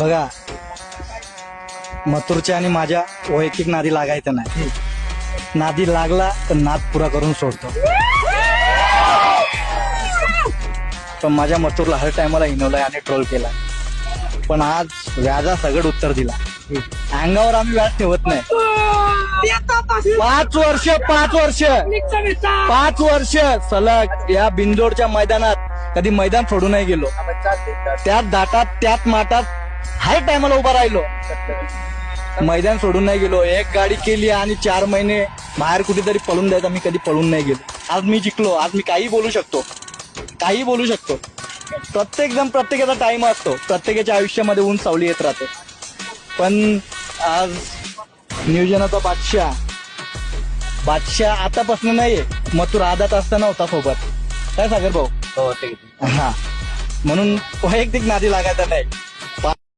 बघा, मथुरच्या आणि माझ्या वैयक्तिक नादी लागायचं नाही. नादी लागला तर नाद पुरा करून सोडतो. पण माझ्या मथुरला हर टायमाला हिनवलाय आणि ट्रोल केला. पण आज व्याजा सगळं उत्तर दिला. अंगावर आम्ही व्याज ठेवत नाही. 5 वर्ष सलग या बिंदोडच्या मैदानात कधी मैदान सोडून नाही गेलो. त्यात दाटात त्यात माटात हर टायमाला उभा राहिलो. मैदान सोडून नाही गेलो. एक गाडी केली आणि 4 महिने बाहेर कुठेतरी पळून द्यायचा. मी कधी पळून नाही गेलो. आज मी जिंकलो. आज मी काही बोलू शकतो. प्रत्येक जण प्रत्येकाचा टाइम असतो. प्रत्येकाच्या आयुष्यामध्ये ऊन सावली येत राहते. पण आज नियोजनाचा बादशाह आतापासून नाहीये. मथुर आदात असताना होता सोबत. काय सागर भाऊ? हो, हा, म्हणून वैयक्तिक नादी लागायचा नाही.